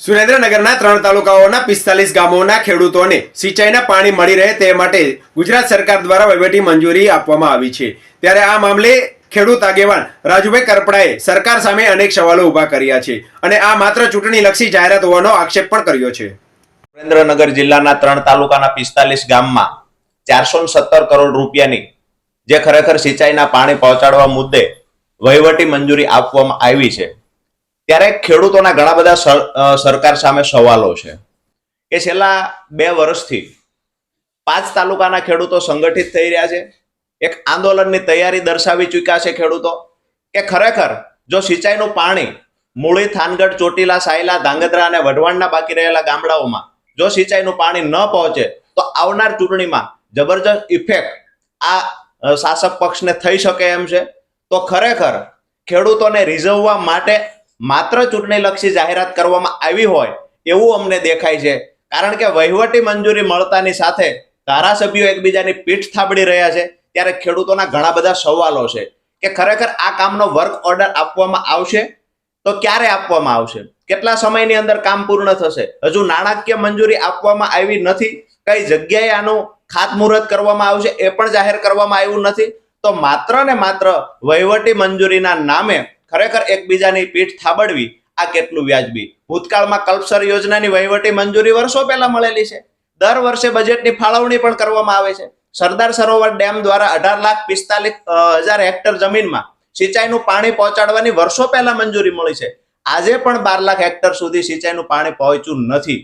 સુરેન્દ્રનગરના 3 તાલુકાઓના 45 ગામોના ખેડૂતોને સિંચાઈના પાણી મળી રહે તે માટે ગુજરાત સરકાર દ્વારા વહીવટી મંજૂરી આપવામાં આવી છે। ત્યારે આ મામલે ખેડૂત આગેવાન રાજુભાઈ કરપડાએ સરકાર સામે અનેક સવાલો ઊભા કર્યા છે અને આ માત્ર ચૂંટણીલક્ષી જાહેરાત હોવાનો આક્ષેપ પણ કર્યો છે। સુરેન્દ્રનગર જિલ્લાના 3 તાલુકાના 45 ગામમાં 417 કરોડ રૂપિયાની જે ખરેખર સિંચાઈના પાણી પહોંચાડવા મુદ્દે વહીવટી મંજૂરી આપવામાં આવી છે। ત્યારે ખેડૂતોના ઘણા બધા સરકાર સામે સવાલો છે કે છેલ્લા 2 વર્ષથી 5 તાલુકાના ખેડૂતો સંગઠિત થઈ રહ્યા છે। એક આંદોલનની તૈયારી દર્શાવી ચૂક્યા છે ખેડૂતો કે ખરેખર જો સિંચાઈનું પાણી મૂળી, થાનગઢ, ચોટીલા, સાયલા, ધાંગધ્રા અને વઢવાણના બાકી રહેલા ગામડાઓમાં જો સિંચાઈનું પાણી ન પહોંચે તો આવનાર ચૂંટણીમાં જબરજસ્ત ઇફેક્ટ આ શાસક પક્ષને થઈ શકે એમ છે। તો ખરેખર ખેડૂતોને રીઝવવા માટે માત્ર ચૂંટણીલક્ષી જાહેરાત કરવામાં આવી હોય એવું અમને દેખાય છે, કારણ કે વહીવટી મંજૂરી મળતાની સાથે ધારાસભ્યો એકબીજાની પીઠ થાબડી રહ્યા છે। ત્યારે ખેડૂતોના ઘણા બધા સવાલો છે કે ખરેખર આ કામનો વર્ક ઓર્ડર આપવામાં આવશે તો ક્યારે આપવામાં આવશે, કેટલા સમયની અંદર કામ પૂર્ણ થશે, હજુ નાણાકીય મંજૂરી આપવામાં આવી નથી, કઈ જગ્યાએ આનું ખાતમુહૂર્ત કરવામાં આવશે એ પણ જાહેર કરવામાં આવ્યું નથી। તો માત્ર ને માત્ર વહીવટી મંજૂરીના નામે ખરેખર એકબીજાની પીઠ થાબડવી આ કેટલું વ્યાજબી? ભૂતકાળમાં કલ્પસર યોજનાની વહીવટી મંજૂરી વર્ષો પહેલા મળેલી છે। દર વર્ષે બજેટની ફાળવણી પણ કરવામાં આવે છે। સરદાર સરોવર ડેમ દ્વારા 18,45,000 હેક્ટર જમીનમાં સિંચાઈનું પાણી પહોંચાડવાની વર્ષો પહેલા મંજૂરી મળી છે। આજે પણ 12 લાખ હેક્ટર સુધી સિંચાઈનું પાણી પહોંચ્યું નથી।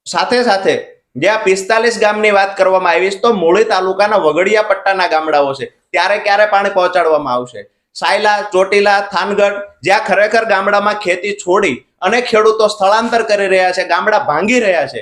સાથે સાથે જે આ 45 ગામની વાત કરવામાં આવી તો મૂળી તાલુકાના વગડિયા પટ્ટાના ગામડાઓ છે, ત્યારે ક્યારે પાણી પહોંચાડવામાં આવશે? સાયલા, ચોટીલા, થાનગઢ જ્યાં ખરેખર ગામડામાં ખેતી છોડી અને ખેડૂતો સ્થળાંતર કરી રહ્યા છે, ગામડા ભાંગી રહ્યા છે,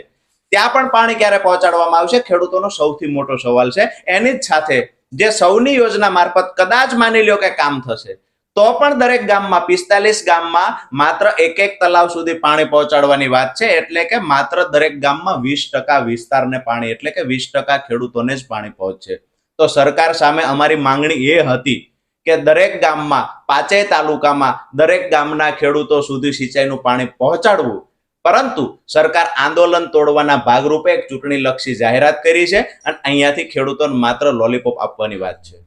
ત્યાં પણ પાણી ક્યારે પહોંચાડવામાં આવશે? ખેડૂતોનો સૌથી મોટો સવાલ છે। એની જ સાથે જે સૌની યોજના મારફત કદાચ માની લ્યો કે કામ થશે તો પણ દરેક ગામમાં 45 ગામમાં માત્ર એક તલાવ સુધી પાણી પહોંચાડવાની વાત છે, એટલે કે માત્ર દરેક ગામમાં 20% વિસ્તારને પાણી, એટલે કે 20% ખેડૂતોને જ પાણી પહોંચશે। તો સરકાર સામે અમારી માંગણી એ હતી કે દરેક ગામમાં 5 તાલુકામાં દરેક ગામના ખેડૂતો સુધી સિંચાઈનું પાણી પહોંચાડવું, પરંતુ સરકાર આંદોલન તોડવાના ભાગરૂપે એક ચૂંટણીલક્ષી જાહેરાત કરી છે અને અહીંયાથી ખેડૂતોને માત્ર લોલીપોપ આપવાની વાત છે।